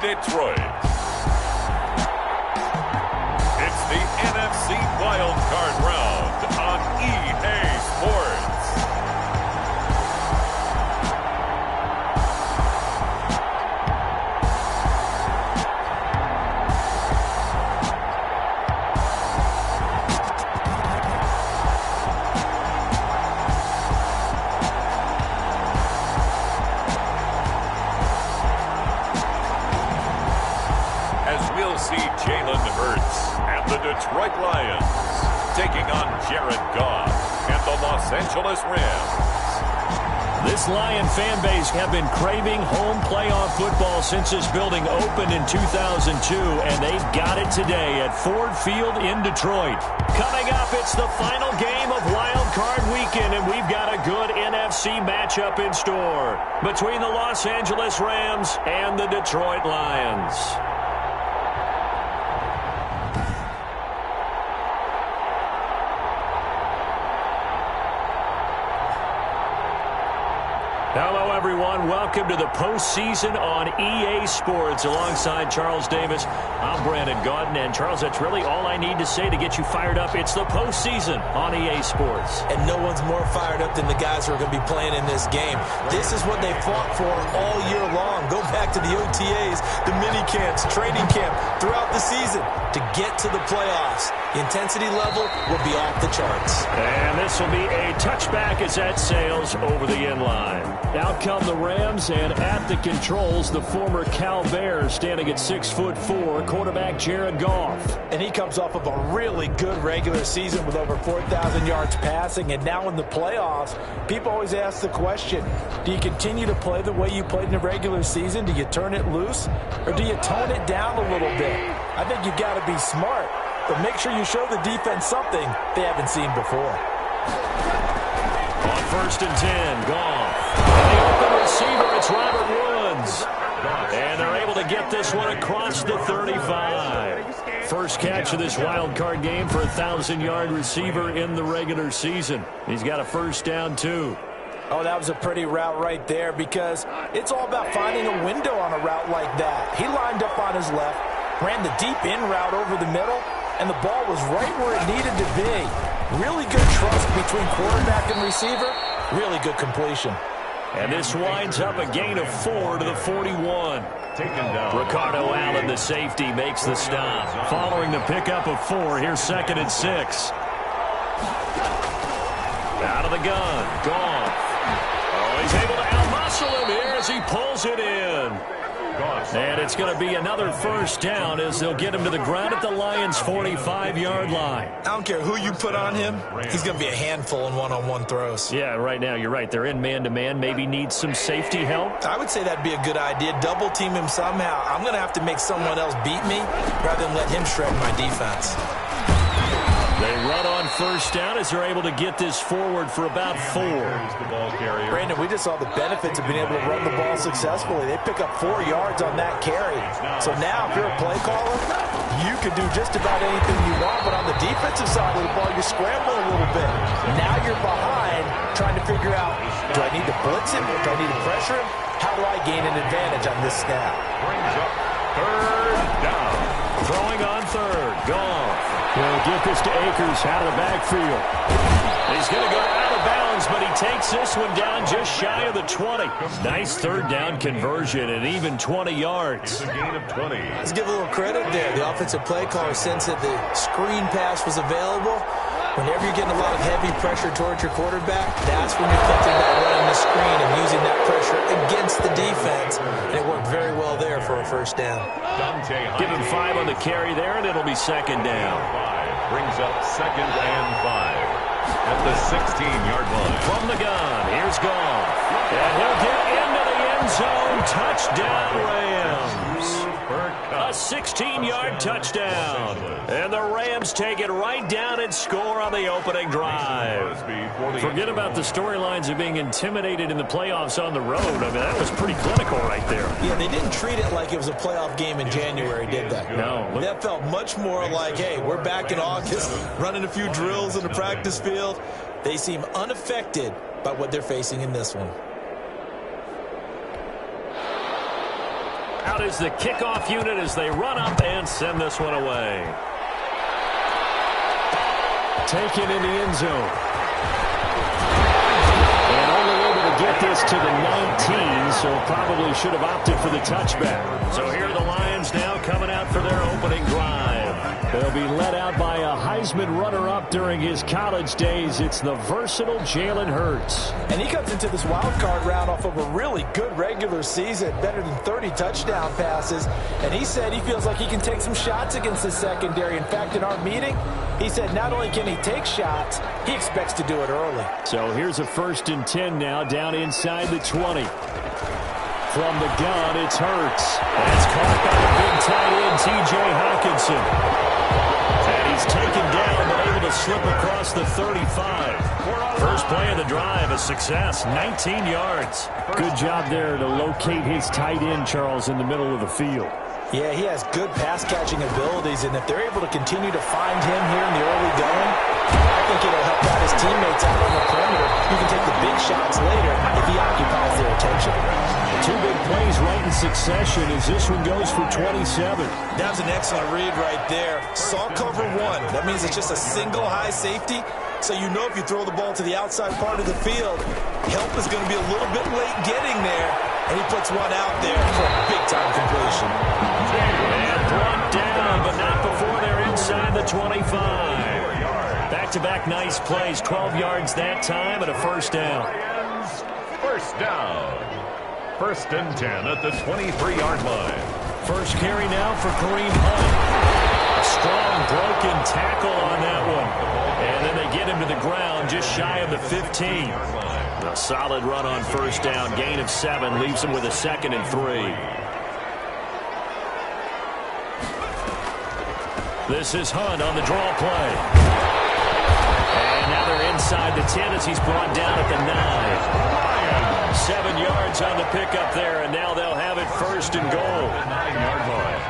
Detroit. It's the NFC Wild Card Round on EA Sports. Detroit Lions taking on Jared Goff and the Los Angeles Rams. This Lion fan base have been craving home playoff football since this building opened in 2002, and they've got it today at Ford Field in Detroit. Coming up, it's the final game of Wild Card Weekend, and we've got a good NFC matchup in store between the Los Angeles Rams and the Detroit Lions. Hello, everyone. Welcome to the postseason on EA Sports. Alongside Charles Davis, I'm Brandon Gaudin. And, Charles, that's really all I need to say to get you fired up. It's the postseason on EA Sports. And no one's more fired up than the guys who are going to be playing in this game. This is what they fought for all year long. Go back to the OTAs, the mini camps, training camp, throughout the season to get to the playoffs. The intensity level will be off the charts. And this will be a touchback as that sails over the end line. Out come the Rams, and at the controls, the former Cal Bears standing at 6'4", quarterback Jared Goff. And he comes off of a really good regular season with over 4,000 yards passing, and now in the playoffs, people always ask the question, do you continue to play the way you played in the regular season? Do you turn it loose, or do you tone it down a little bit? I think you got to be smart, but make sure you show the defense something they haven't seen before. On 1st and 10, Goff. And the open receiver, it's Robert Woods. And they're able to get this one across the 35. First catch of this wild card game for a 1,000-yard receiver in the regular season. He's got a first down, too. Oh, that was a pretty route right there because it's all about finding a window on a route like that. He lined up on his left, ran the deep in route over the middle, and the ball was right where it needed to be. Really good trust between quarterback and receiver. Really good completion. And this winds up a gain of 4 to the 41. Ricardo Allen, the safety, makes the stop. Following the pickup of 4, here's 2nd and 6. Out of the gun, Goff. Oh, he's able to outmuscle him here as he pulls it in. And it's going to be another first down as they'll get him to the ground at the Lions' 45-yard line. I don't care who you put on him. He's going to be a handful in one-on-one throws. Yeah, right now you're right. They're in man-to-man. Maybe needs some safety help. I would say that'd be a good idea. Double team him somehow. I'm going to have to make someone else beat me rather than let him shred my defense. They run on first down as they're able to get this forward for about 4. Brandon, we just saw the benefits of being able to run the ball successfully. They pick up 4 yards on that carry. So now if you're a play caller, you can do just about anything you want. But on the defensive side of the ball, you're scrambling a little bit. Now you're behind trying to figure out, do I need to blitz him? Do I need to pressure him? How do I gain an advantage on this snap? Brings up 3rd down. Throwing on 3rd. Goff. He'll get this to Akers out of the backfield. He's going to go out of bounds, but he takes this one down just shy of the 20. Nice 3rd down conversion and even 20 yards. It's a gain of 20. Let's give a little credit there. The offensive play caller sensed that the screen pass was available. Whenever you're getting a lot of heavy pressure towards your quarterback, that's when you're thinking about running the screen and using that pressure against the defense. And it worked very well there for a first down. Give him 5 on the carry there, and it'll be 2nd down. Brings up 2nd and 5 at the 16-yard line. From the gun, here's Goff. And he'll get into the end zone. Touchdown, Rams. A 16-yard touchdown. And the Rams take it right down and score on the opening drive. Forget about the storylines of being intimidated in the playoffs on the road. I mean, that was pretty clinical right there. Yeah, they didn't treat it like it was a playoff game in January, did they? No. That felt much more like, hey, we're back in August, running a few drills in the practice field. They seem unaffected by what they're facing in this one. Out is the kickoff unit as they run up and send this one away. Taken in the end zone. And only able to get this to the 19, so probably should have opted for the touchback. So here are the Lions now coming out for their opening drive. They'll be led out by a Heisman runner-up during his college days. It's the versatile Jalen Hurts. And he comes into this wild card round off of a really good regular season, better than 30 touchdown passes. And he said he feels like he can take some shots against his secondary. In fact, in our meeting, he said not only can he take shots, he expects to do it early. So here's a 1st and 10 now, down inside the 20. From the gun, it's Hurts. That's caught by the big tight end, T.J. Hawkinson. And he's taken down, but able to slip across the 35. First play of the drive, a success, 19 yards. Good job there to locate his tight end, Charles, in the middle of the field. Yeah, he has good pass-catching abilities, and if they're able to continue to find him here in the early going, I think it'll help out his teammates out on the perimeter. You can take the big shots later if he occupies their attention. 2 big plays right in succession as this one goes for 27. That was an excellent read right there. Saw cover 1. That means it's just a single high safety. So you know if you throw the ball to the outside part of the field, help is going to be a little bit late getting there. And he puts one out there for a big-time completion. And brought down, but not before they're inside the 25. Back-to-back nice plays, 12 yards that time and a first down. First down. 1st and 10 at the 23-yard line. First carry now for Kareem Hunt. A strong broken tackle on that one. And then they get him to the ground just shy of the 15. A solid run on first down. Gain of 7 leaves him with a 2nd and 3. This is Hunt on the draw play. And now they're inside the 10 as he's brought down at the 9. 7 yards on the pickup there, and now they'll have it 1st and goal. 9-yard line.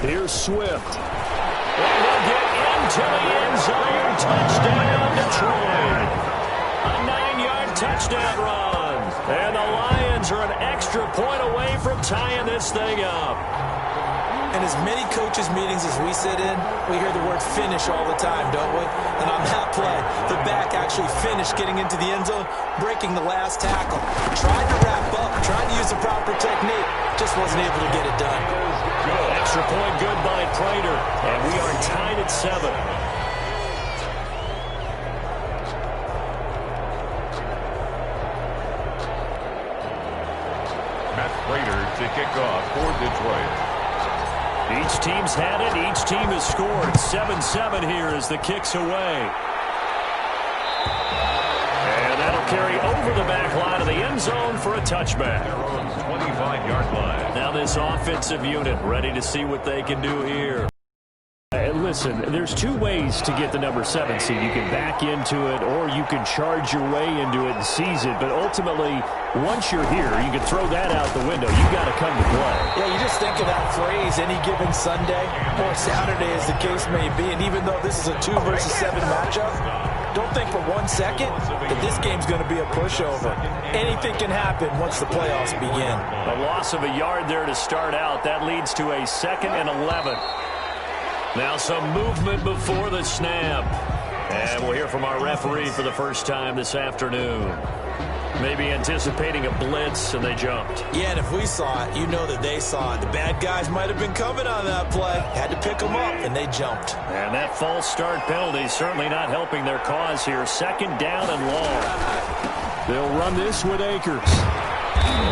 Here's Swift. And they'll get into the end zone. Touchdown, Detroit. A 9-yard touchdown run. And the Lions are an extra point away from tying this thing up. In as many coaches' meetings as we sit in, we hear the word finish all the time, don't we? And on that play, the back actually finished getting into the end zone, breaking the last tackle. Tried to wrap up, tried to use the proper technique, just wasn't able to get it done. Extra point good by Prater, and we are tied at 7. Matt Prater to kick off for Detroit. Each team's had it. Each team has scored. 7-7 here as the kick's away. And that'll carry over the back line of the end zone for a touchback. 25-yard line. Now this offensive unit ready to see what they can do here. Listen, there's 2 ways to get the number 7 seed. You can back into it or you can charge your way into it and seize it. But ultimately, once you're here, you can throw that out the window. You've got to come to play. Yeah, you just think of that phrase, any given Sunday or Saturday as the case may be. And even though this is a 2 versus 7 matchup, don't think for 1 second that this game's going to be a pushover. Anything can happen once the playoffs begin. A loss of a yard there to start out. That leads to a 2nd and 11. Now some movement before the snap. And we'll hear from our referee for the first time this afternoon. Maybe anticipating a blitz, and they jumped. Yeah, and if we saw it, you know that they saw it. The bad guys might have been coming on that play. Had to pick them up, and they jumped. And that false start penalty certainly not helping their cause here. 2nd down and long. They'll run this with Akers.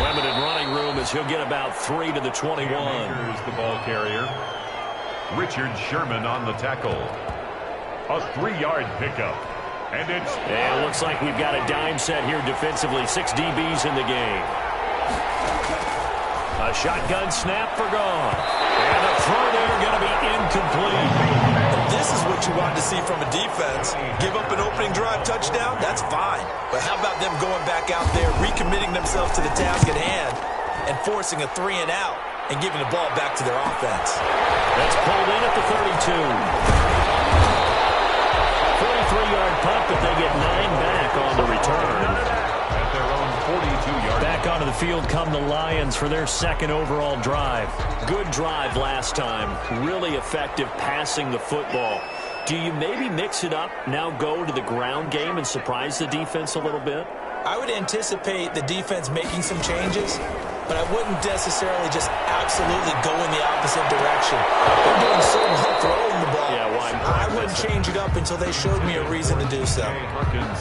Limited running room as he'll get about 3 to the 21. Akers, the ball carrier. Richard Sherman on the tackle. A 3-yard pickup. And it looks like we've got a dime set here defensively. 6 DBs in the game. A shotgun snap for gone. And the throw there going to be incomplete. This is what you want to see from a defense. Give up an opening drive touchdown, that's fine. But how about them going back out there, recommitting themselves to the task at hand, and forcing a 3 and out, and giving the ball back to their offense. That's pulled in at the 32. 3-yard punt, but they get 9 back on the return. At their own 42-yard. Back onto the field come the Lions for their second overall drive. Good drive last time. Really effective passing the football. Do you maybe mix it up, now go to the ground game and surprise the defense a little bit? I would anticipate the defense making some changes, but I wouldn't necessarily just absolutely go in the opposite direction. They're doing so well throwing the ball. Yeah, why? I wouldn't change it up until they showed me a reason to do so.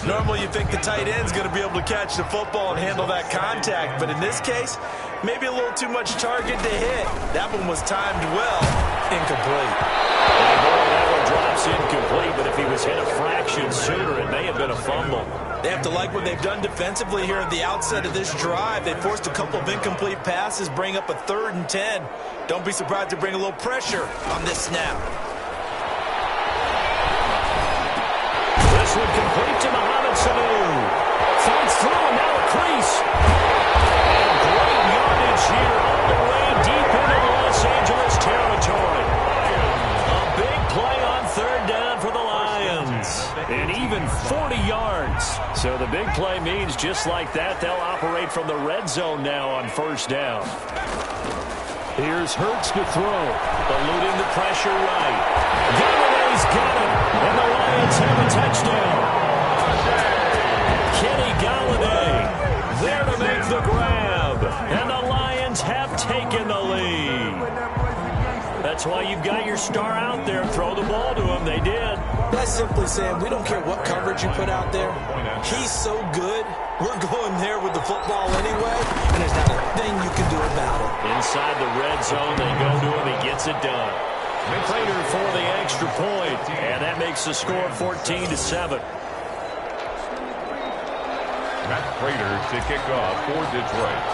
Normally you think the tight end's going to be able to catch the football and handle that contact, but in this case, maybe a little too much target to hit. That one was timed well. Incomplete. That one drops incomplete, but if he was hit a fraction sooner, it may have been a fumble. They have to like what they've done defensively here at the outset of this drive. They forced a couple of incomplete passes, bring up a 3rd and 10. Don't be surprised to bring a little pressure on this snap. This one complete to Mohamed Sanu. Fights through and now a crease. And great yardage here all the way deep into the Los Angeles territory. A big play on 3rd down for the Lions. And even 40 yards. So the big play means just like that, they'll operate from the red zone now on 1st down. Here's Hurts to throw. Eluding the pressure right. Galladay's got it. And the Lions have a touchdown. Kenny Galladay there to make the grab. And the Lions have taken the lead. That's why you've got your star out there. Throw the ball to him. They did. That's simply saying we don't care what coverage you put out there. He's so good. We're going there with the football anyway, and there's not a thing you can do about it. Inside the red zone, they go to him. He gets it done. Prater for the extra point, and that makes the score 14-7. Matt Prater to kick off for Detroit.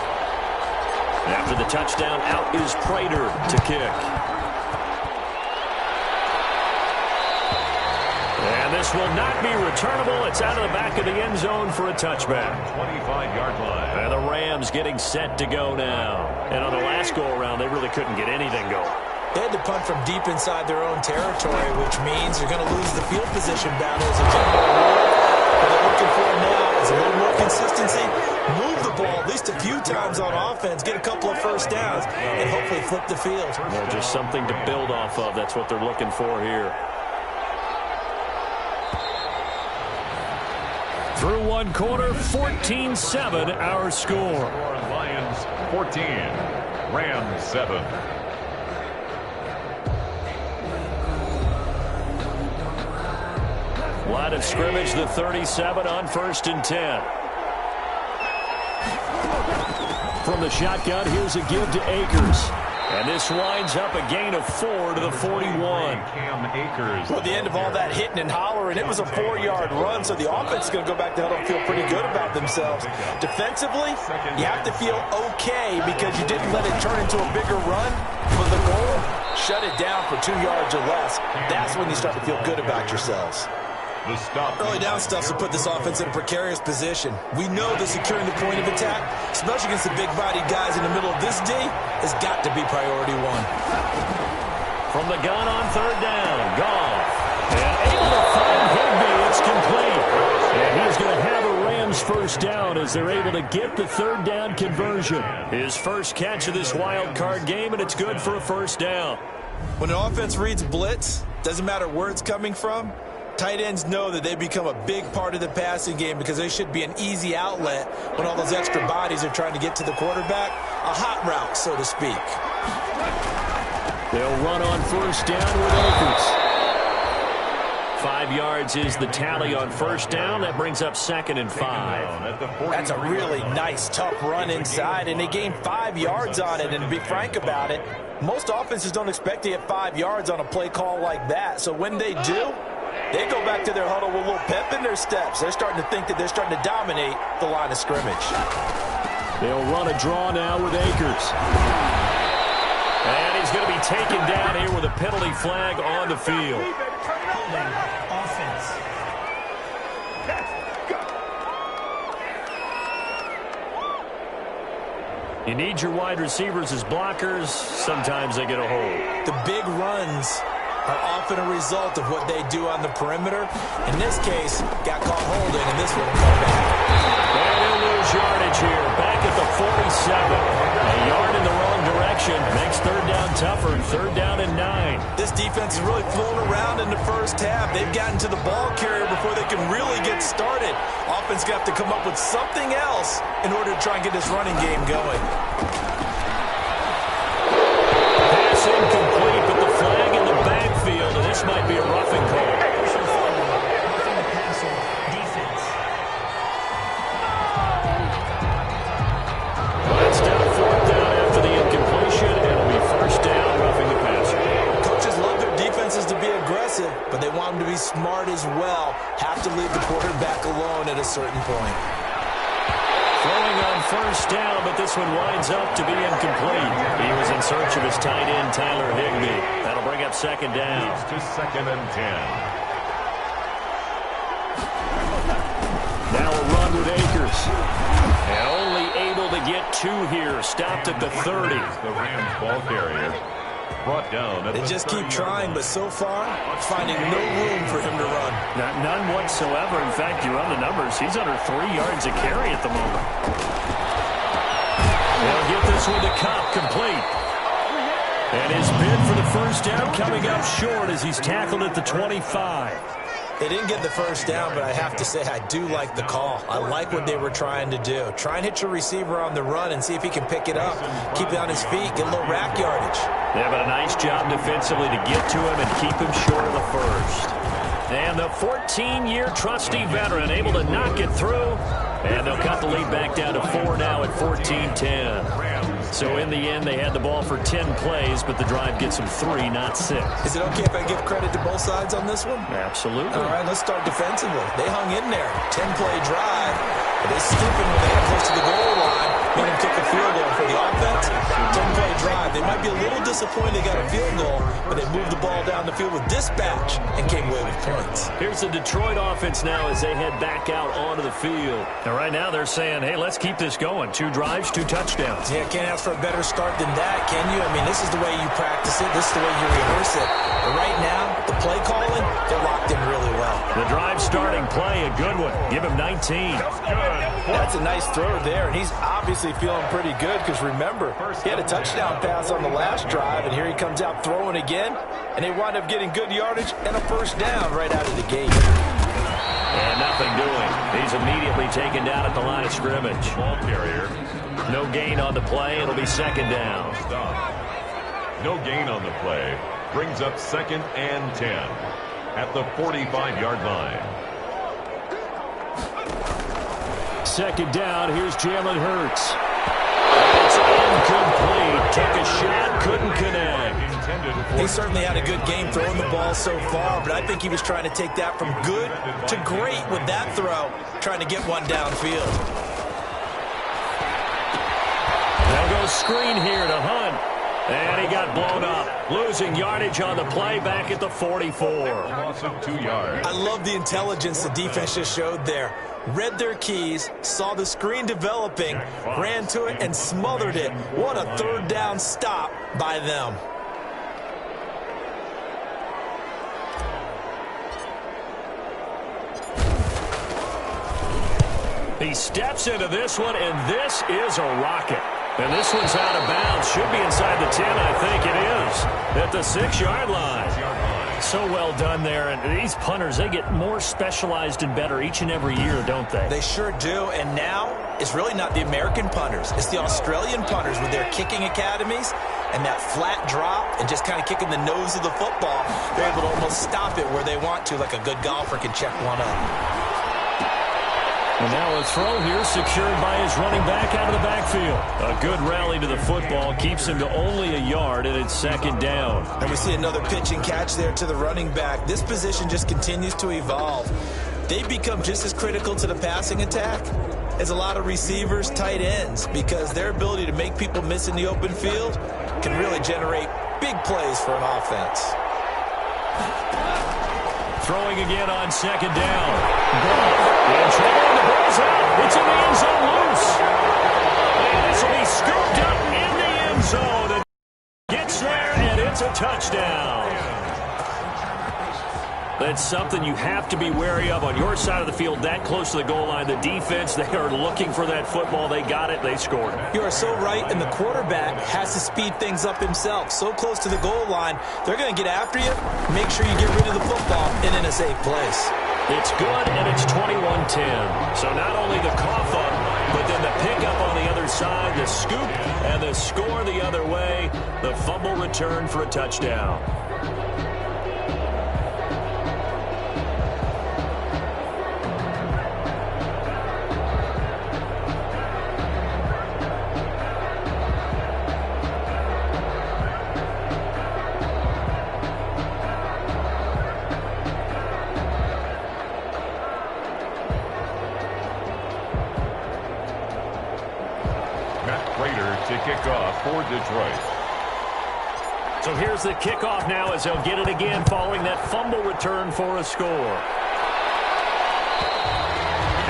After the touchdown, out is Prater to kick. And this will not be returnable. It's out of the back of the end zone for a touchback. 25-yard line. And the Rams getting set to go now. And on the last go-around, they really couldn't get anything going. They had to punt from deep inside their own territory, which means you're going to lose the field position battle as a general rule. What they're looking for now is a little more consistency. Move the ball at least a few times on offense, get a couple of 1st downs, and hopefully flip the field. Well, just something to build off of. That's what they're looking for here. Through one quarter, 14-7 our score. Lions 14, Rams 7. Line of scrimmage, the 37 on 1st and 10. From the shotgun, here's a give to Akers. And this winds up a gain of 4 to the 41. Cam Akers. Well, at the end of all that hitting and hollering, it was a 4-yard run, so the offense is going to go back to huddle and feel pretty good about themselves. Defensively, you have to feel okay because you didn't let it turn into a bigger run. For the goal, shut it down for 2 yards or less. That's when you start to feel good about yourselves. The stop. Early down stuff to put this offense in a precarious position. We know that securing the point of attack, especially against the big-bodied guys in the middle of this D, has got to be priority 1. From the gun on 3rd down, Goff. And able to find Higbee. It's complete. And he's going to have a Rams 1st down as they're able to get the 3rd down conversion. His first catch of this wild card game, and it's good for a 1st down. When an offense reads blitz, doesn't matter where it's coming from, tight ends know that they become a big part of the passing game because they should be an easy outlet when all those extra bodies are trying to get to the quarterback. A hot route, so to speak. They'll run on 1st down with Akers. 5 yards is the tally on 1st down. That brings up 2nd and 5. That's a really nice, tough run inside, and they gained 5 yards on it. And to be frank about it, most offenses don't expect to get 5 yards on a play call like that. So when they do, they go back to their huddle with a little pep in their steps. They're starting to think that they're starting to dominate the line of scrimmage. They'll run a draw now with Akers. And he's going to be taken down here with a penalty flag on the field. Offense. You need your wide receivers as blockers. Sometimes they get a hold. The big runs are often a result of what they do on the perimeter. In this case, got caught holding, and this one will come back. And he'll lose yardage here, back at the 47. A yard in the wrong direction makes third down tougher, third down and 9. This defense is really flown around in the first half. They've gotten to the ball carrier before they can really get started. Offense got to come up with something else in order to try and get this running game going. Pass incomplete, but the flag in the backfield, and this might be a roughing call. That's down fourth down after the incompletion, and it'll be first down, roughing the passer. Coaches love their defenses to be aggressive, but they want them to be smart as well. Have to leave the quarterback alone at a certain point. Throwing on first down, but this one winds up to be incomplete. He was in search of his tight end, Tyler Higbee. That'll bring up second down. Leads to second and 10. Now a run with Akers. And only able to get 2 here. Stopped at the 30. The Rams ball carrier brought down at They just keep trying, but so far, finding no room for him to run. None whatsoever. In fact, you run the numbers. He's under 3 yards a carry at the moment. They'll get this one to Cobb, complete. And his bid for the first down coming up short as he's tackled at the 25. They didn't get the first down, but I have to say I do like the call. I like what they were trying to do. Try and hit your receiver on the run and see if he can pick it up. Keep it on his feet, get a little rack yardage. Yeah, but a nice job defensively to get to him and keep him short of the first. And the 14-year trusty veteran able to knock it through. And they'll cut the lead back down to 4 now at 14-10. So in the end, they had the ball for 10 plays, but the drive gets them 3, not 6. Is it okay if I give credit to both sides on this one? Absolutely. All right, let's start defensively. They hung in there. 10-play drive. But they stupid when they got close to the goal line. Made him kick a field goal for the offense. 10-play drive. They might be a little disappointed they got a field goal, but they moved the ball down the field with dispatch and came away with points. Here's the Detroit offense now as they head back out onto the field. And right now they're saying, hey, let's keep this going. 2 drives, 2 touchdowns. Yeah, can't ask for a better start than that, can you? I mean, this is the way you practice it. This is the way you rehearse it. But right now, the play calling, they're locked in really well. The drive starting play, a good one. Give him 19. That's a nice throw there, and he's obviously feeling pretty good because, remember, he had a touchdown pass on the last drive, and here he comes out throwing again, and they wind up getting good yardage and a first down right out of the gate. And nothing doing. He's immediately taken down at the line of scrimmage. ball carrier. No gain on the play. It'll be second down. Stop. No gain on the play. Brings up second and 10 at the 45-yard line. Second down. Here's Jalen Hurts. It's incomplete. Took a shot. Couldn't connect. He certainly had a good game throwing the ball so far, but I think he was trying to take that from good to great with that throw, trying to get one downfield. They'll go screen here to Hunt. And he got blown up. Losing yardage on the play back at the 44. Loss of 2 yards. I love the intelligence the defense just showed there. Read their keys, saw the screen developing, ran to it, and smothered it. What a third down stop by them. He steps into this one, and this is a rocket. And this one's out of bounds. Should be inside the 10, I think it is. At the 6-yard line. So well done there. And these punters, they get more specialized and better each and every year, don't they? They sure do. And now, it's really not the American punters. It's the Australian punters with their kicking academies and that flat drop and just kind of kicking the nose of the football. They're able to almost stop it where they want to, like a good golfer can check one up. And now a throw here secured by his running back out of the backfield. A good rally to the football keeps him to only a yard, and it's second down. And we see another pitch and catch there to the running back. This position just continues to evolve. They become just as critical to the passing attack as a lot of receivers, tight ends, because their ability to make people miss in the open field can really generate big plays for an offense. Throwing again on second down. In trouble, and the ball's out. It's in the end zone loose. And this will be scooped up in the end zone. It gets there, and it's a touchdown. That's something you have to be wary of on your side of the field, that close to the goal line. The defense, they are looking for that football. They got it. They scored. You are so right, and the quarterback has to speed things up himself. So close to the goal line, they're going to get after you. Make sure you get rid of the football and in a safe place. It's good, and it's 21-10. So not only the cough up, but then the pickup on the other side, the scoop, and the score the other way. The fumble return for a touchdown. To kick off for Detroit. So here's the kickoff now as they'll get it again following that fumble return for a score.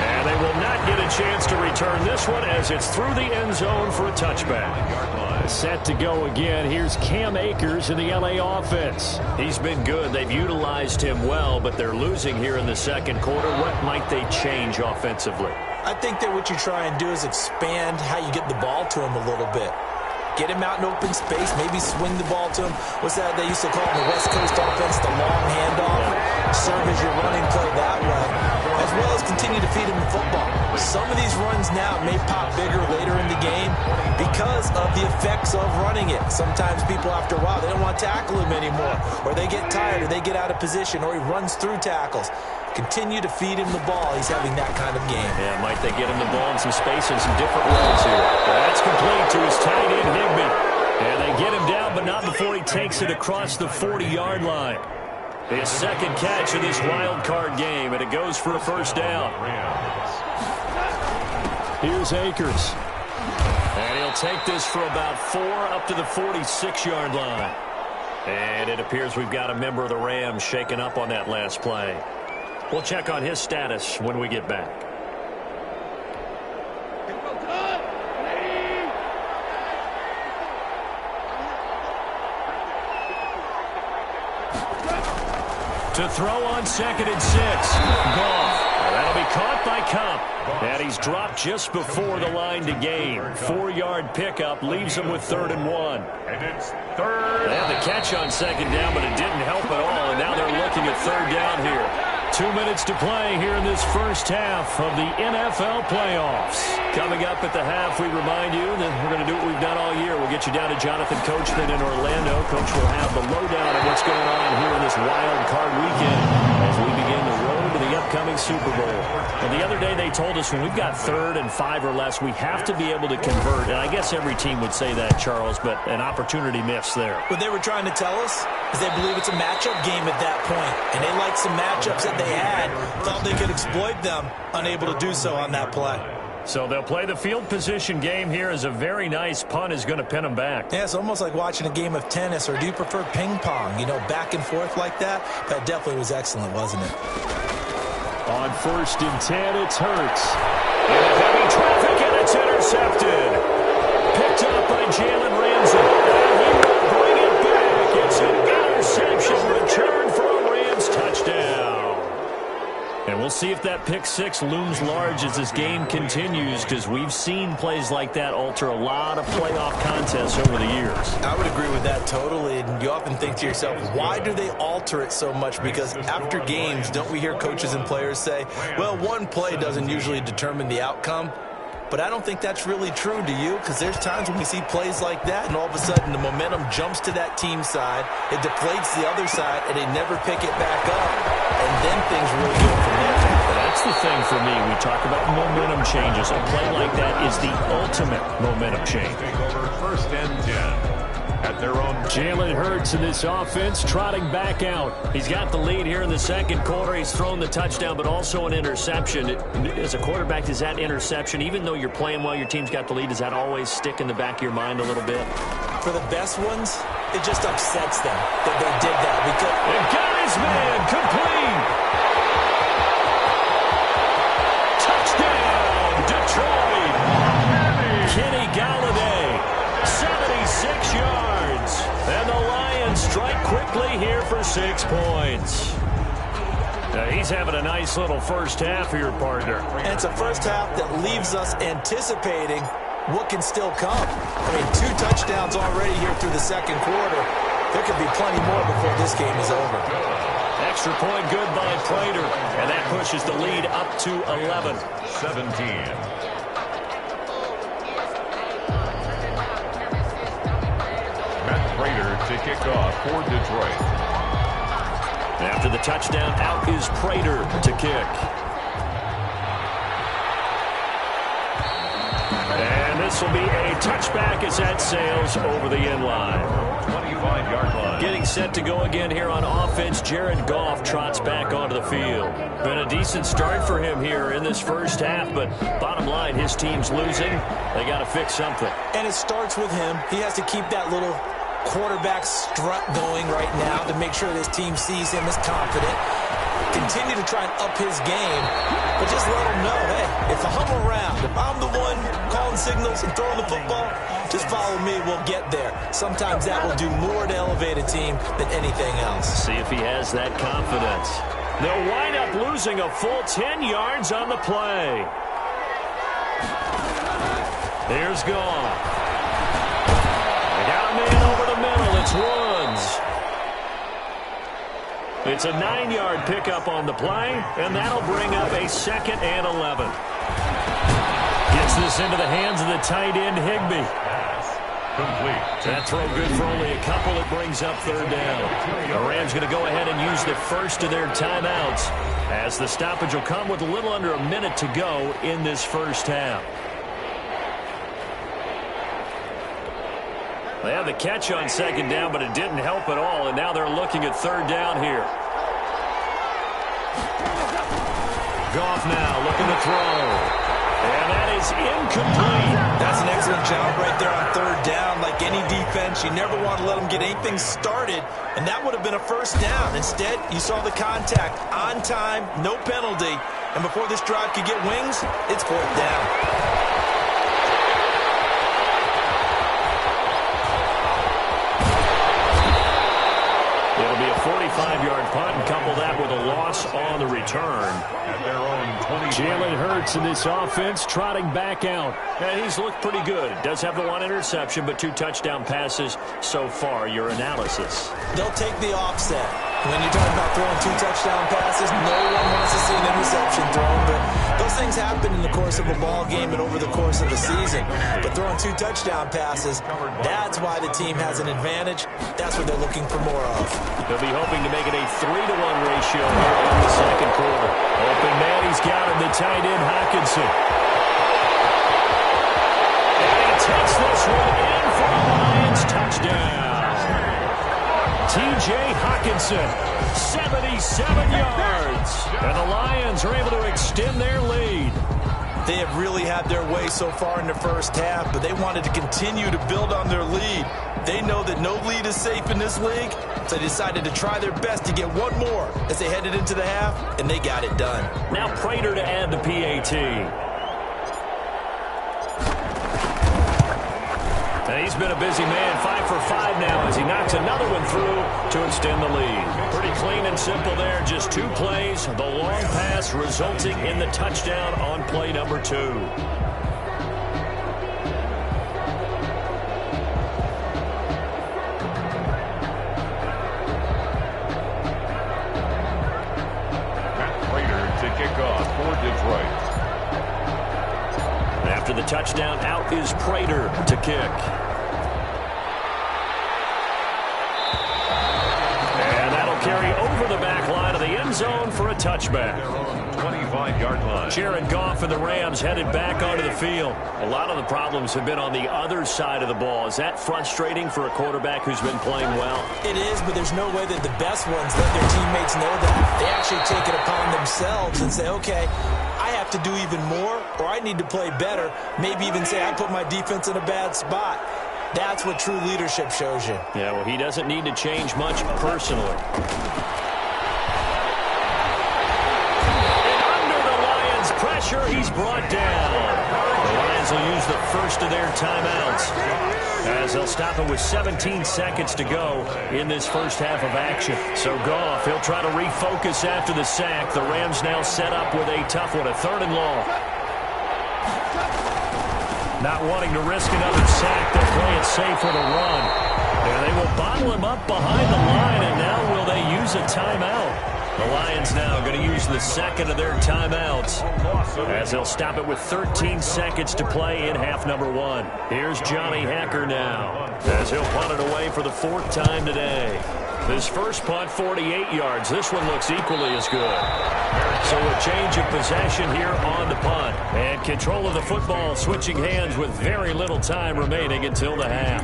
And they will not get a chance to return this one as it's through the end zone for a touchback. Set to go again. Here's Cam Akers in the LA offense. He's been good. They've utilized him well, but they're losing here in the second quarter. What might they change offensively? I think that what you try and do is expand how you get the ball to him a little bit. Get him out in open space, maybe swing the ball to him. What's that they used to call in the West Coast offense, the long handoff? Serve as your running play that way, as well as continue to feed him the football. Some of these runs now may pop bigger later in the game because of the effects of running it. Sometimes people, after a while, they don't want to tackle him anymore, or they get tired, or they get out of position, or he runs through tackles. Continue to feed him the ball. He's having that kind of game. Yeah, might they get him the ball in some space in some different ways here. That's complete to his tight end, Higbee. And they get him down, but not before he takes it across the 40-yard line. His second catch of this wild card game, and it goes for a first down. Here's Akers. And he'll take this for about 4 up to the 46-yard line. And it appears we've got a member of the Rams shaken up on that last play. We'll check on his status when we get back. To throw on 2nd and 6. Goff. That'll be caught by Cup. And he's dropped just before the line to gain. 4-yard pickup leaves him with 3rd and 1. And it's 3rd. They had the catch on 2nd down, but it didn't help at all. And now they're looking at 3rd down here. 2 minutes to play here in this first half of the NFL playoffs. Coming up at the half, we remind you that we're going to do what we've done all year. We'll get you down to Jonathan Coachman in Orlando. Coach will have the lowdown of what's going on here in this wild card weekend as we begin the road to the upcoming Super Bowl. And the other day they told us when we've got 3rd and 5 or less, we have to be able to convert. And I guess every team would say that, Charles, but an opportunity missed there. What they were trying to tell us is they believe it's a matchup game at that point. And they like some matchups that they had, thought they could exploit them, unable to do so on that play. So they'll play the field position game here as a very nice punt is going to pin them back. Yeah, it's almost like watching a game of tennis, or do you prefer ping pong? You know, back and forth like that? That definitely was excellent, wasn't it? On 1st and 10, it's Hurts. In heavy traffic, and it's intercepted. Picked up by Jalen Ramsey. And he will bring it back. It's an interception return for a Rams touchdown. And we'll see if that pick 6 looms large as this game continues, because we've seen plays like that alter a lot of playoff contests over the years. I would agree with that totally. And you often think to yourself, why do they alter it so much? Because after games, don't we hear coaches and players say, well, one play doesn't usually determine the outcome? But I don't think that's really true, do you? Because there's times when we see plays like that, and all of a sudden the momentum jumps to that team side, it deflates the other side, and they never pick it back up. And then things really go from there. That's the thing for me. We talk about momentum changes. A play like that is the ultimate momentum change. Take over 1st and 10. At their own. Jalen Hurts in this offense trotting back out. He's got the lead here in the second quarter. He's thrown the touchdown, but also an interception. As a quarterback, does that interception, even though you're playing well, your team's got the lead, does that always stick in the back of your mind a little bit? For the best ones, it just upsets them that they did that. Because and got his man complete. Touchdown, Detroit. Kenny Galladay, 76 yards. And the Lions strike quickly here for 6 points. He's having a nice little first half here, partner. And it's a first half that leaves us anticipating what can still come. I mean, 2 touchdowns already here through the second quarter. There could be plenty more before this game is over. Extra point good by Prater, and that pushes the lead up to 11. 17. Matt Prater to kick off for Detroit. After the touchdown, out is Prater to kick. And this will be a touchback as that sails over the end line. 25-yard line. Getting set to go again here on offense. Jared Goff trots back onto the field. Been a decent start for him here in this first half, but bottom line, his team's losing. They got to fix something. And it starts with him. He has to keep that little quarterback strut going right now to make sure this team sees him as confident. Continue to try and up his game, but just let him know, hey, if I'm around, if I'm the one calling signals and throwing the football, just follow me, we'll get there. Sometimes that will do more to elevate a team than anything else. See if he has that confidence. They'll wind up losing a full 10 yards on the play. Here's Goff. They got a man over the middle. It's Woods. It's a 9-yard pickup on the play, and that'll bring up a 2nd and 11. Gets this into the hands of the tight end, Higbee. Complete. That throw good for only a couple. It brings up 3rd down. The Rams going to go ahead and use the first of their timeouts, as the stoppage will come with a little under a minute to go in this first half. They had the catch on 2nd down, but it didn't help at all, and now they're looking at 3rd down here. Goff now looking to throw. And that is incomplete. That's an excellent job right there on 3rd down. Like any defense, you never want to let them get anything started, and that would have been a 1st down. Instead, you saw the contact on time, no penalty, and before this drive could get wings, it's 4th down. It'll be a 45-yard punt, and couple that with a loss on the return. At their own 20. Jalen Hurts in this offense trotting back out. And he's looked pretty good. Does have the 1 interception, but 2 touchdown passes so far. Your analysis. They'll take the offset. When you're talking about throwing 2 touchdown passes, no one wants to see an interception thrown, but those things happen in the course of a ball game and over the course of a season. But throwing 2 touchdown passes, that's why the team has an advantage. That's what they're looking for more of. They'll be hoping to make it a 3-to-1 ratio here in the second quarter. Open man, he's got him, the tight end, Hockenson. And he takes this one in for a Lions touchdown. T.J. Hockenson, 77 yards. And the Lions are able to extend their lead. They have really had their way so far in the first half, but they wanted to continue to build on their lead. They know that no lead is safe in this league, so they decided to try their best to get one more as they headed into the half, and they got it done. Now Prater to add the PAT. And he's been a busy man, 5 for 5 now as he knocks another one through to extend the lead. Pretty clean and simple there, just 2 plays. The long pass resulting in the touchdown on play number 2. Matt Prater to kick off for Detroit. After the touchdown, out is Prater to kick. And that'll carry over the back line of the end zone for a touchback. 25-yard line. Jared Goff and the Rams headed back onto the field. A lot of the problems have been on the other side of the ball. Is that frustrating for a quarterback who's been playing well? It is, but there's no way that the best ones let their teammates know that. They actually take it upon themselves and say, okay, I have to do even more, or I need to play better. Maybe even say I put my defense in a bad spot. That's what true leadership shows you. Yeah, well, he doesn't need to change much personally. And under the Lions' pressure, he's brought down. The Lions Lions will use the first of their timeouts, as they'll stop it with 17 seconds to go in this first half of action. So Goff, he'll try to refocus after the sack. The Rams now set up with a tough one, a 3rd and long. Not wanting to risk another sack, they'll play it safe with a run. And they will bottle him up behind the line, and now will they use a timeout? The Lions now going to use the second of their timeouts, as they'll stop it with 13 seconds to play in half number 1. Here's Johnny Hacker now, as he'll punt it away for the 4th time today. This first punt, 48 yards. This one looks equally as good. So a change of possession here on the punt. And control of the football switching hands with very little time remaining until the half.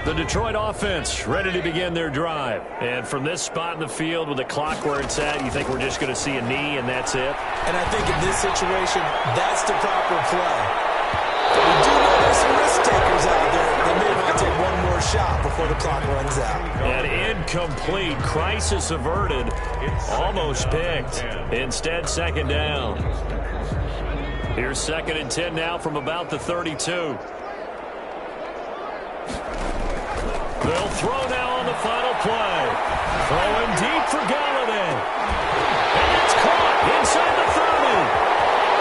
The Detroit offense ready to begin their drive. And from this spot in the field with the clock where it's at, you think we're just going to see a knee and that's it? And I think in this situation, that's the proper play. But we do know there's some risk takers out there that may want to take one more shot before the clock runs out. An incomplete, crisis averted, almost picked. Instead, 2nd down. Here's 2nd and 10 now from about the 32. They'll throw now on the final play. Throwing deep for Galladay. And it's caught inside the 30.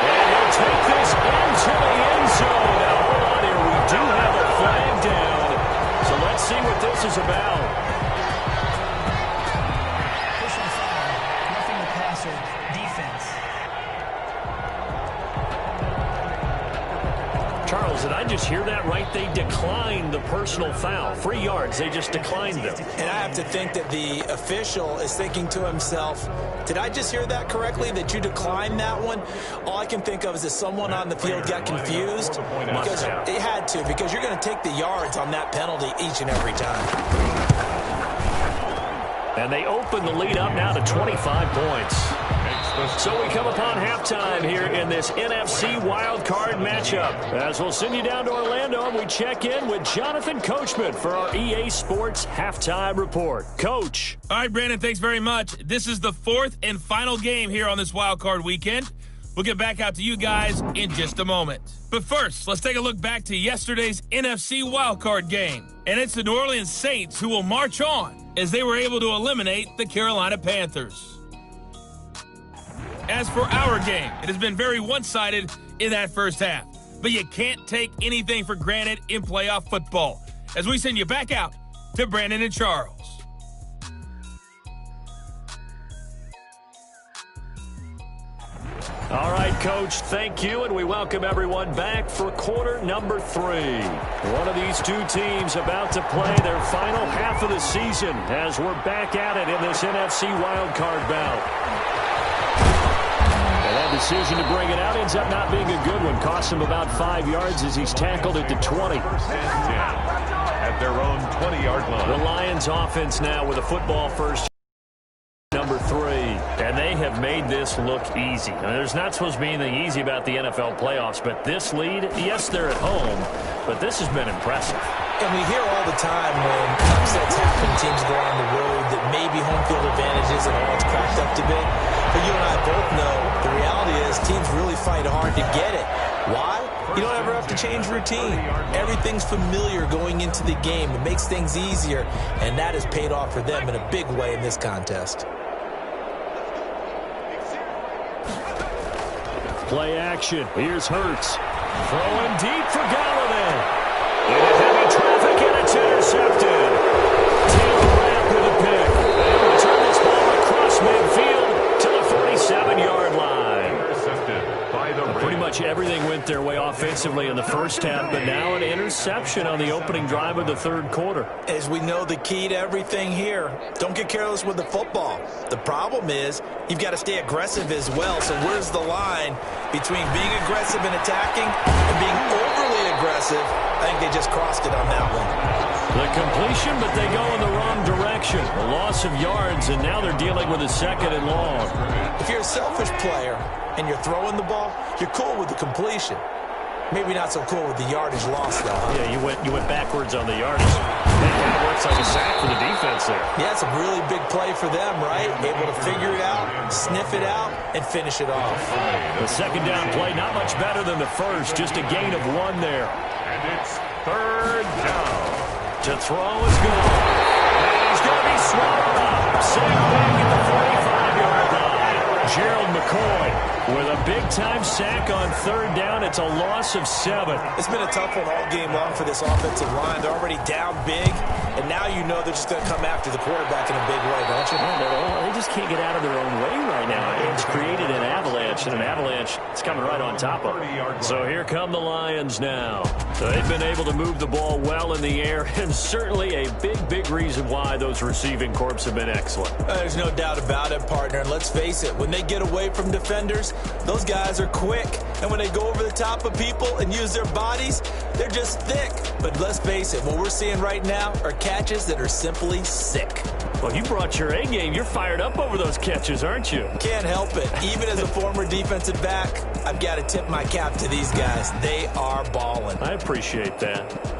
And he'll take this into the end zone. Now, hold on here. We do have a flag down. So let's see what this is about. Personal foul. Roughing the passer. Defense. Charles, did I just hear that right? They declined the personal foul. 3 yards. They just declined them. And I have to think that the official is thinking to himself, did I just hear that correctly, that you declined that one? All I can think of is that someone on the field got confused. Because it had to, because you're going to take the yards on that penalty each and every time. And they open the lead up now to 25 points. So we come upon halftime here in this NFC wildcard matchup. As we'll send you down to Orlando, and we check in with Jonathan Coachman for our EA Sports Halftime Report. Coach. All right, Brandon, thanks very much. This is the 4th and final game here on this wildcard weekend. We'll get back out to you guys in just a moment. But first, let's take a look back to yesterday's NFC wildcard game. And it's the New Orleans Saints who will march on as they were able to eliminate the Carolina Panthers. As for our game, it has been very one-sided in that first half. But you can't take anything for granted in playoff football. As we send you back out to Brandon and Charles. All right, Coach, thank you, and we welcome everyone back for quarter number 3. One of these two teams about to play their final half of the season as we're back at it in this NFC wildcard bout. That decision to bring it out ends up not being a good one. Cost him about 5 yards as he's tackled at the 20. At their own 20-yard line. The Lions offense now with a football first. Number 3, and they have made this look easy. I mean, there's not supposed to be anything easy about the NFL playoffs, but this lead, yes, they're at home, but this has been impressive. And we hear all the time when upsets happen, teams go on the road, that maybe home field advantage isn't all it's cracked up to be. But you and I both know the reality is teams really fight hard to get it. Why? You don't ever have to change routine. Everything's familiar going into the game. It makes things easier, and that has paid off for them in a big way in this contest. Play action. Here's Hurts. Throwing deep for Galladay. Into heavy traffic, and it's intercepted. Taylor Rapp with a pick. They return this ball across midfield to the 47-yard line. Intercepted by the Pretty much everything went their way offensively in the first half, but now an interception on the opening drive of the third quarter. As we know, the key to everything here, don't get careless with the football. The problem is you've got to stay aggressive as well. So where's the line between being aggressive and attacking and being overly aggressive? I think they just crossed it on that one. The completion, but they go in the wrong direction. A loss of yards, and now they're dealing with a 2nd and long. If you're a selfish player and you're throwing the ball, you're cool with the completion. Maybe not so cool with the yardage loss, though. Huh? Yeah, you went backwards on the yardage. That kind of works like a sack for the defense there. Yeah, it's a really big play for them, right? Able to figure it out, sniff it out, and finish it off. The second down play, not much better than the first. Just a gain of 1 there. And it's third down. To throw is good. And he's going to be swallowed up. Sitting back at the 45-yard line. Gerald McCoy with a big-time sack on third down. It's a loss of 7. It's been a tough one all game long for this offensive line. They're already down big, and now you know they're just going to come after the quarterback in a big way, don't you? No, they just can't get out of their own way right now. It's created an avalanche, and an avalanche is coming right on top of it. So here come the Lions now. They've been able to move the ball well in the air, and certainly a big reason why those receiving corps have been excellent. There's no doubt about it, partner. And let's face it, when they get away from defenders, those guys are quick. And when they go over the top of people and use their bodies, they're just thick. But let's face it, what we're seeing right now are catches that are simply sick. Well, you brought your A game. You're fired up over those catches, aren't you? Can't help it. Even as a former defensive back, I've got to tip my cap to these guys. They are balling. I appreciate that.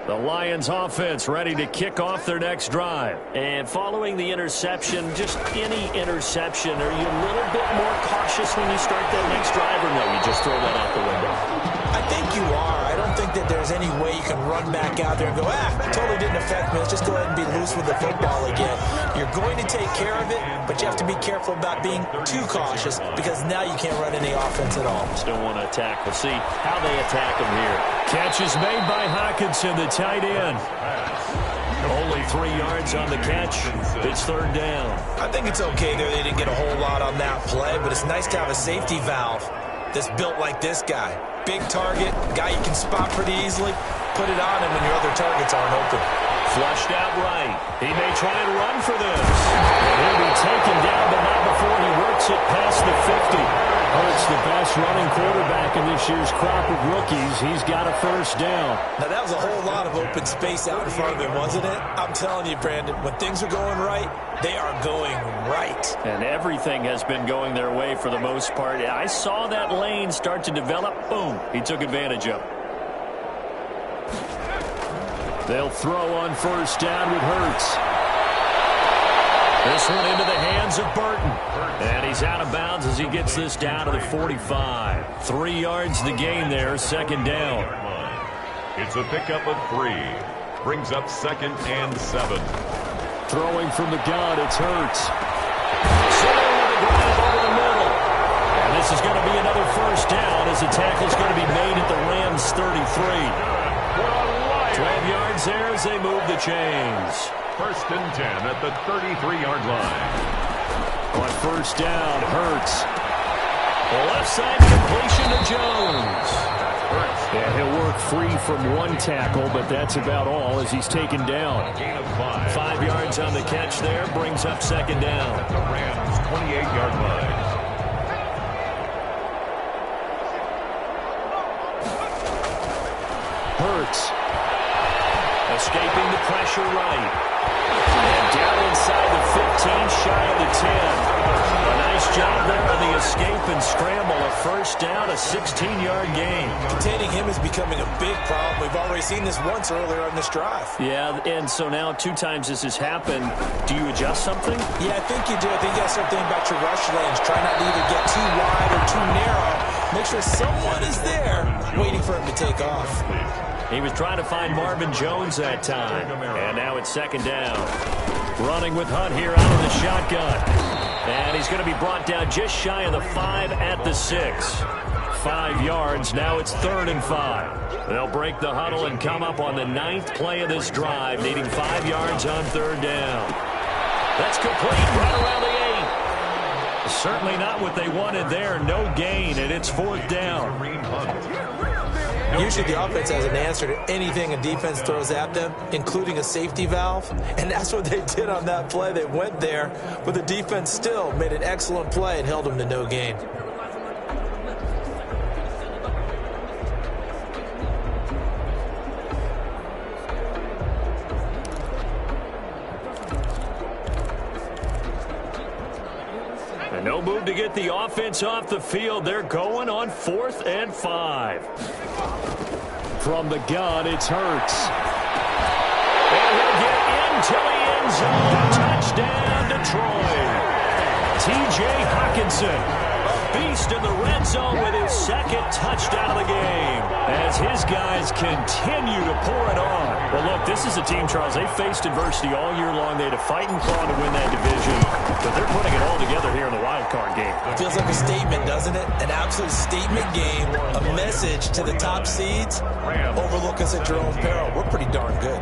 The Lions offense ready to kick off their next drive. And following the interception, just any interception, are you a little bit more cautious when you start that next drive, or no, you just throw that out the window? I think you are. I don't think that there's any way you can run back out there and go, totally didn't affect me. Let's just go ahead and be loose with the football again. You're going to take care of it, but you have to be careful about being too cautious because now you can't run any offense at all. Still want to attack. We'll see how they attack them here. Catch is made by Hockenson, the tight end. Only 3 yards on the catch. It's third down. I think it's okay there. They didn't get a whole lot on that play, but it's nice to have a safety valve that's built like this guy. Big target, guy you can spot pretty easily. Put it on him when your other targets aren't open. Flushed out right. He may try and run for this. And he'll be taken down, but not before he works it past the 50. Hurts the best running quarterback in this year's crop of rookies. He's got a first down. Now, that was a whole lot of open space out in front of him, wasn't it? I'm telling you, Brandon, when things are going right, they are going right. And everything has been going their way for the most part. I saw that lane start to develop. Boom. He took advantage of it. They'll throw on first down with Hurts. This one into the hands of Burton. And he's out of bounds as he gets this down to the 45. 3 yards the gain there, second down. It's a pickup of 3. Brings up 2nd and 7. Throwing from the gun, it's Hurts. Sitting with the grab over the middle. And this is going to be another first down as the tackle's going to be made at the Rams' 33. 12 yards there as they move the chains. 1st and 10 at the 33-yard line. On first down, Hurts. The left side completion to Jones. And he'll work free from 1 tackle, but that's about all as he's taken down. Gain of 5. 5 yards on the catch there, brings up second down. At the Rams' 28-yard line. Hurts. Escaping the pressure right. And down inside the 15, shy of the 10. A nice job there on the escape and scramble. A first down, a 16-yard gain. Containing him is becoming a big problem. We've already seen this once earlier on this drive. Yeah, and so now 2 times this has happened. Do you adjust something? Yeah, I think you do. I think you got to start thinking about your rush lanes. Try not to either get too wide or too narrow. Make sure someone is there waiting for him to take off. He was trying to find Marvin Jones that time. And now it's second down. Running with Hunt here out of the shotgun. And he's going to be brought down just shy of the 5 at the 6. 5 yards. Now it's 3rd and 5. They'll break the huddle and come up on the 9th play of this drive, needing 5 yards on 3rd down. That's complete right around the 8. Certainly not what they wanted there. No gain, and it's 4th down. Usually the offense has an answer to anything a defense throws at them, including a safety valve. And that's what they did on that play. They went there, but the defense still made an excellent play and held them to no gain. No move to get the offense off the field. They're going on 4th and 5. From the gun, it's Hurts. And he'll get into the end zone. Touchdown, Detroit. T.J. Hockenson, a beast in the red zone with his 2nd touchdown of the game as his guys continue to pour it on. Well, look, this is a team, Charles, they faced adversity all year long. They had to fight and claw to win that division, but they're putting it all together here in the wild card game. Feels like a statement, doesn't it? An absolute statement game, a message to the top seeds. Overlook us at your own peril. We're pretty darn good.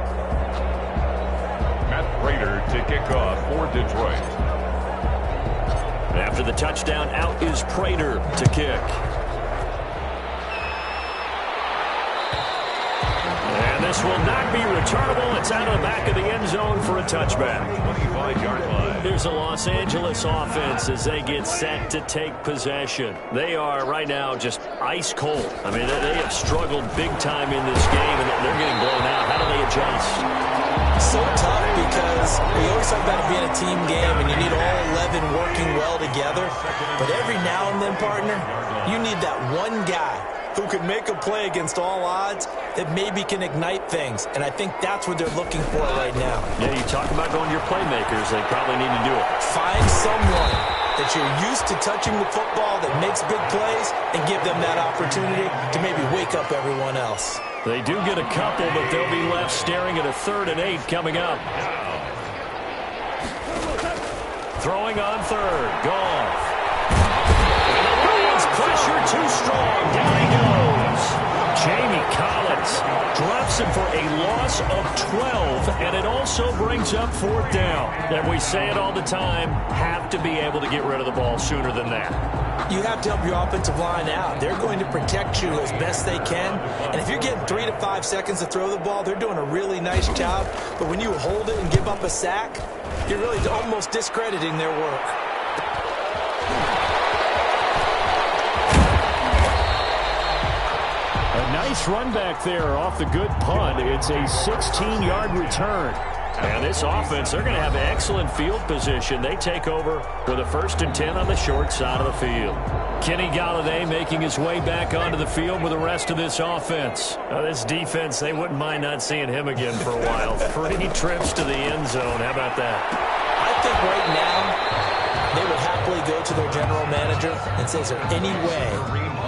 Matt Prater to kick off for Detroit. After the touchdown, out is Prater to kick. And this will not be returnable. It's out of the back of the end zone for a touchback. 25-yard line. Here's the Los Angeles offense as they get set to take possession. They are right now just ice cold. I mean, they have struggled big time in this game, and they're getting blown out. How do they adjust? So tough because we always talk about it being a team game and you need all 11 working well together. But every now and then, partner, you need that one guy who can make a play against all odds that maybe can ignite things. And I think that's what they're looking for right now. Yeah, you talk about going to your playmakers. They probably need to do it. Find someone that you're used to touching the football that makes big plays and give them that opportunity to maybe wake up everyone else. They do get a couple, but they'll be left staring at a 3rd and 8 coming up. Throwing on 3rd. Goff. And the Lions pressure too strong. Down he goes. Jamie Collins drops him for a loss of 12, and it also brings up 4th down. And we say it all the time, have to be able to get rid of the ball sooner than that. You have to help your offensive line out. They're going to protect you as best they can. And if you're getting 3 to 5 seconds to throw the ball, they're doing a really nice job. But when you hold it and give up a sack, you're really almost discrediting their work. A nice run back there off the good punt. It's a 16-yard return. And this offense, they're going to have excellent field position. They take over with a 1st and 10 on the short side of the field. Kenny Golladay making his way back onto the field with the rest of this offense. This defense, they wouldn't mind not seeing him again for a while. 3 trips to the end zone. How about that? I think right now they would happily go to their general manager and say, is there any way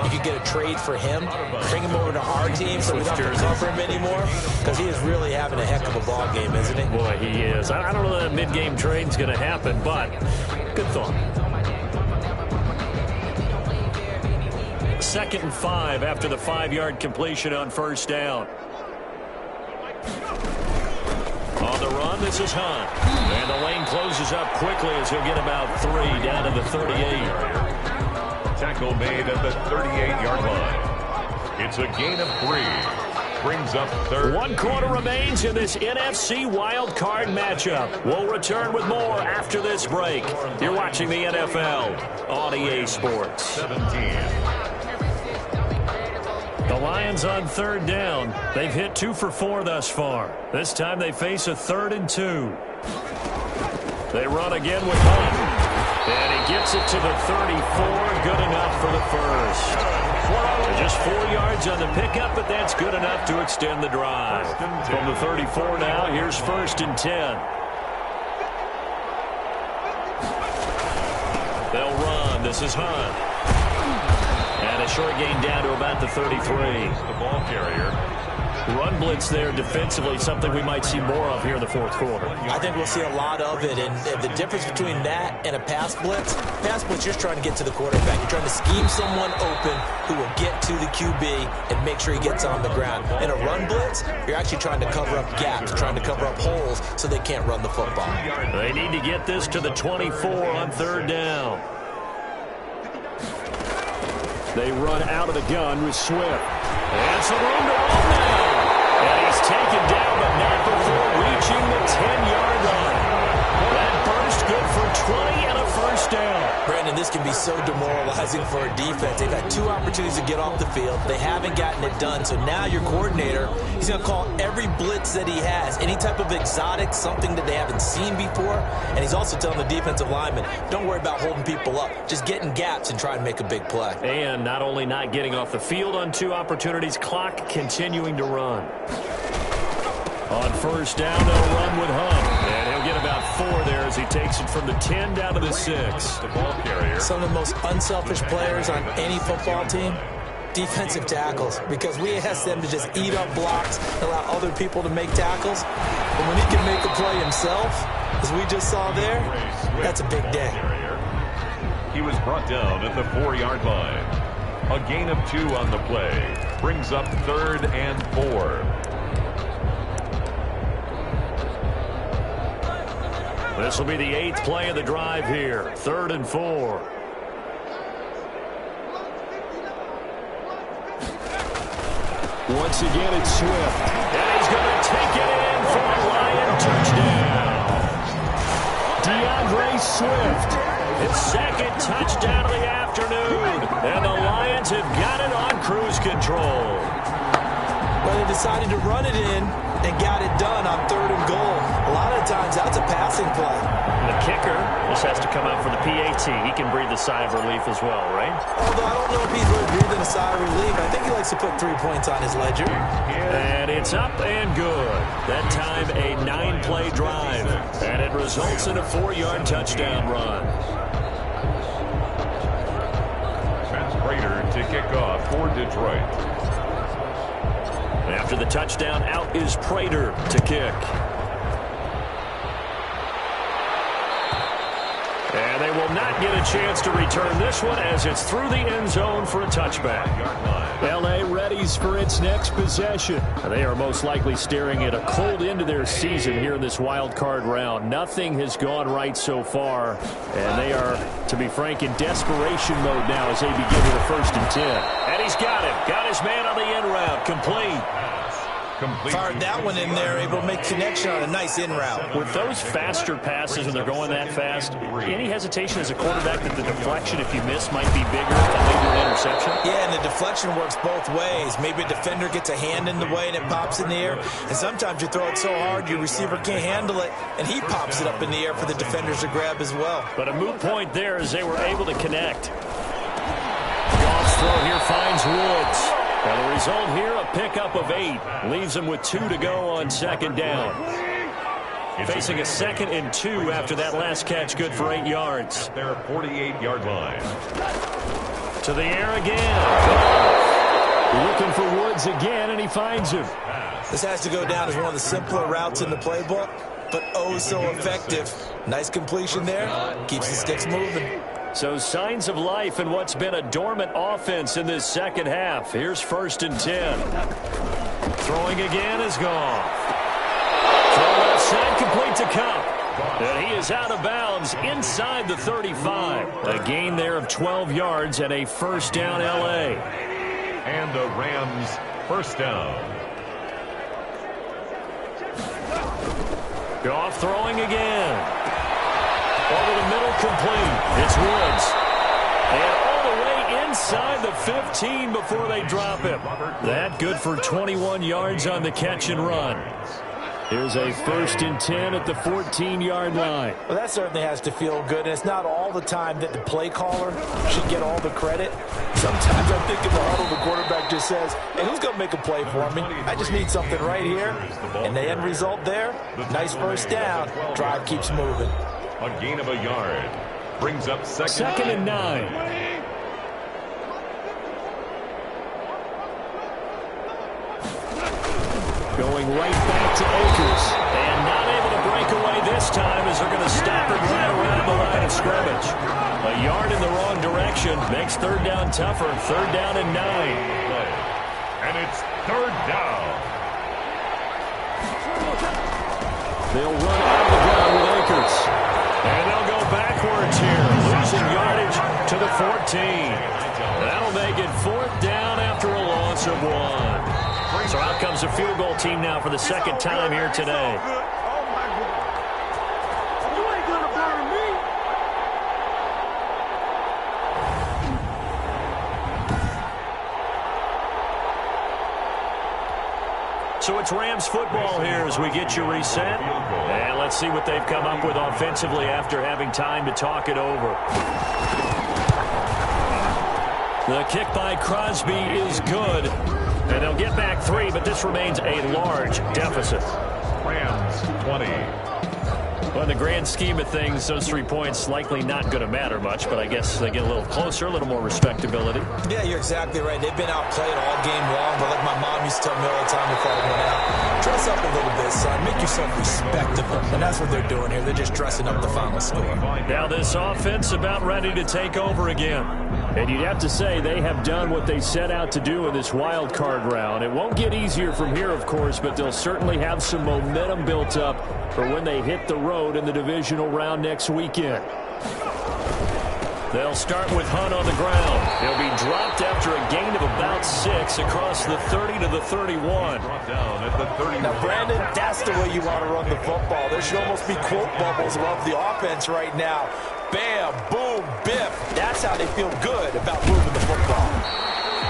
you could get a trade for him, bring him over to our team so we don't have to cover him anymore? Because he is really having a heck of a ball game, isn't he? Boy, he is. I don't know that mid-game trade's going to happen, but good thought. 2nd and 5 after the 5-yard completion on 1st down. On the run, this is Hunt. And the lane closes up quickly as he'll get about 3 down to the 38. Tackle made at the 38-yard line. It's a gain of 3. Brings up 3rd. 1 quarter remains in this NFC wild card matchup. We'll return with more after this break. You're watching the NFL on EA Sports. 17. The Lions on 3rd down. They've hit 2 for 4 thus far. This time they face a 3rd and 2. They run again with Hunt. And he gets it to the 34. Good enough for the 1st. Just 4 yards on the pickup, but that's good enough to extend the drive. From the 34 now, here's 1st and 10. They'll run. This is Hunt. And a short gain down to about the 33. The ball carrier. Run blitz there defensively, something we might see more of here in the fourth quarter. I think we'll see a lot of it, and the difference between that and a pass blitz, you're just trying to get to the quarterback. You're trying to scheme someone open who will get to the QB and make sure he gets on the ground. In a run blitz, you're actually trying to cover up gaps, trying to cover up holes so they can't run the football. They need to get this to the 24 on third down. They run out of the gun with Swift. And some room to run now. And he's taken down, but not before reaching the 10-yard line. That burst good for 20 and a first down. Brandon, this can be so demoralizing for a defense. They've had 2 opportunities to get off the field. They haven't gotten it done. So now your coordinator, he's going to call every blitz that he has, any type of exotic, something that they haven't seen before. And he's also telling the defensive linemen, don't worry about holding people up. Just get in gaps and try and make a big play. And not only not getting off the field on 2 opportunities, clock continuing to run. On first down, they'll run with Hunt. And he'll get about 4 there as he takes it from the 10 down to the 6. The ball carrier. Some of the most unselfish players on any football team, defensive tackles, because we ask them to just eat up blocks, allow other people to make tackles. But when he can make a play himself, as we just saw there, that's a big day. He was brought down at the 4-yard line. A gain of 2 on the play. Brings up 3rd and 4. This will be the 8th play of the drive here. 3rd and 4. Once again, it's Swift. And he's going to take it in for a Lion touchdown. DeAndre Swift, his 2nd touchdown of the afternoon. And the Lions have got it on cruise control. Well, they decided to run it in and got it done on 3rd and goal. A lot of times, that's a passing play. The kicker just has to come out for the PAT. He can breathe a sigh of relief as well, right? Although I don't know if he's really breathing a sigh of relief. I think he likes to put 3 points on his ledger. And it's up and good. That time a 9-play drive. And it results in a 4-yard touchdown run. That's Prater to kick off for Detroit. After the touchdown, out is Prater to kick. And they will not get a chance to return this one as it's through the end zone for a touchback. L.A. readies for its next possession. They are most likely staring at a cold end to their season here in this wild card round. Nothing has gone right so far, and they are, to be frank, in desperation mode now as they begin with a 1st and 10. And he's got him. Got his man on the end route. Complete. Fired that one in there, able to make connection on a nice in route. With those faster passes when they're going that fast, any hesitation as a quarterback that the deflection, if you miss, might be bigger than maybe an interception? Yeah, and the deflection works both ways. Maybe a defender gets a hand in the way and it pops in the air. And sometimes you throw it so hard your receiver can't handle it, and he pops it up in the air for the defenders to grab as well. But a moot point there as they were able to connect. Goff's throw here finds Woods. And the result here, a pickup of 8. Leaves them with 2 to go on 2nd down. Facing a 2nd and 2 after that last catch, good for 8 yards. Their 48-yard line. To the air again. Looking for Woods again, and he finds him. This has to go down as one of the simpler routes in the playbook, but oh so effective. Nice completion there. Keeps the sticks moving. So signs of life in what's been a dormant offense in this 2nd half. Here's 1st and 10. Throwing again is gone. Throw left side, complete to Cup. And he is out of bounds inside the 35. A gain there of 12 yards and a 1st down L.A. And the Rams 1st down. Goff throwing again. Over the middle, complete. It's Woods. And all the way inside the 15 before they drop him. That good for 21 yards on the catch and run. Here's a 1st and 10 at the 14-yard line. Well, that certainly has to feel good, and it's not all the time that the play caller should get all the credit. Sometimes I think in the huddle, the quarterback just says, hey, who's going to make a play for me? I just need something right here. And the end result there, nice 1st down. Drive keeps moving. A gain of a yard. Brings up 2nd and 9. Going right back to Akers. And not able to break away this time as they're going to stop it right around the line of scrimmage. A yard in the wrong direction makes 3rd down tougher. 3rd down and 9. And it's 3rd down. They'll run out of the ground with Akers. And they'll go backwards here, losing yardage to the 14. That'll make it 4th down after a loss of 1. So out comes a field goal team now for the 2nd time here today. it's Rams football here as we get you reset. And let's see what they've come up with offensively after having time to talk it over. The kick by Crosby is good. And they'll get back 3, but this remains a large deficit. Rams 20. Well, in the grand scheme of things, those 3 points likely not going to matter much, but I guess they get a little closer, a little more respectability. Yeah, you're exactly right. They've been outplayed all game long, but like my mom used to tell me all the time before I went out, dress up a little bit, son. Make yourself respectable. And that's what they're doing here. They're just dressing up the final score. Now this offense about ready to take over again. And you'd have to say they have done what they set out to do in this wild card round. It won't get easier from here, of course, but they'll certainly have some momentum built up for when they hit the road in the divisional round next weekend. They'll start with Hunt on the ground. He'll be dropped after a gain of about 6 across the 30 to the 31. Now, Brandon, that's the way you want to run the football. There should almost be quote bubbles above the offense right now. Bam, boom, biff. That's how they feel good about moving the football.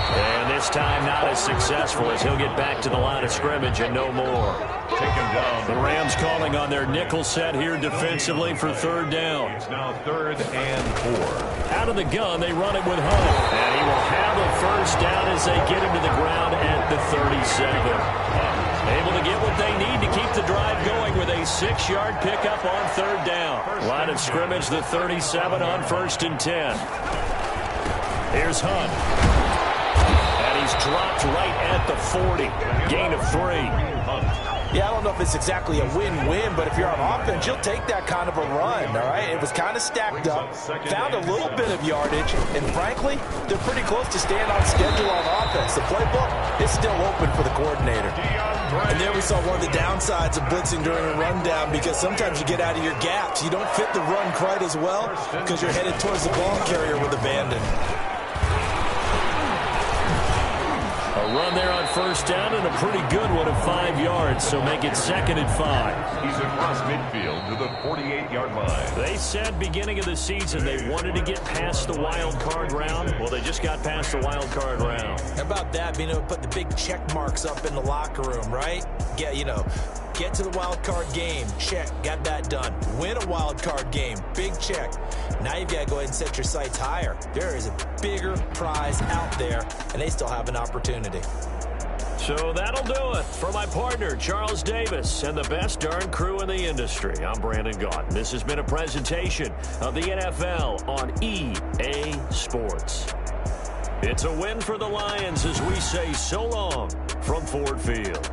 And this time not as successful as he'll get back to the line of scrimmage and no more. Take him down. The Rams calling on their nickel set here defensively for 3rd down. It's now 3rd and 4. Out of the gun, they run it with Hunt. And he will have a 1st down as they get him to the ground at the 37. Able to get what they need to keep the drive going with a 6-yard pickup on 3rd down. Line of scrimmage, the 37 on 1st and 10. Here's Hunt. And he's dropped right at the 40. Gain of 3. Yeah, I don't know if it's exactly a win-win, but if you're on offense, you'll take that kind of a run, all right? It was kind of stacked up, found a little bit of yardage, and frankly, they're pretty close to staying on schedule on offense. The playbook is still open for the coordinator. And there we saw one of the downsides of blitzing during a rundown, because sometimes you get out of your gaps. You don't fit the run quite as well because you're headed towards the ball carrier with abandon. A run there on 1st down and a pretty good one of 5 yards, so make it 2nd and 5. He's across midfield to the 48-yard line. They said beginning of the season they wanted to get past the wild card round. Well, they just got past the wild card round. How about that, being able to put the big check marks up in the locker room, right? Get to the wild card game. Check. Got that done. Win a wild card game. Big check. Now you've got to go ahead and set your sights higher. There is a bigger prize out there, and they still have an opportunity. So that'll do it for my partner, Charles Davis, and the best darn crew in the industry. I'm Brandon Gaunt. This has been a presentation of the NFL on EA Sports. It's a win for the Lions as we say so long from Ford Field.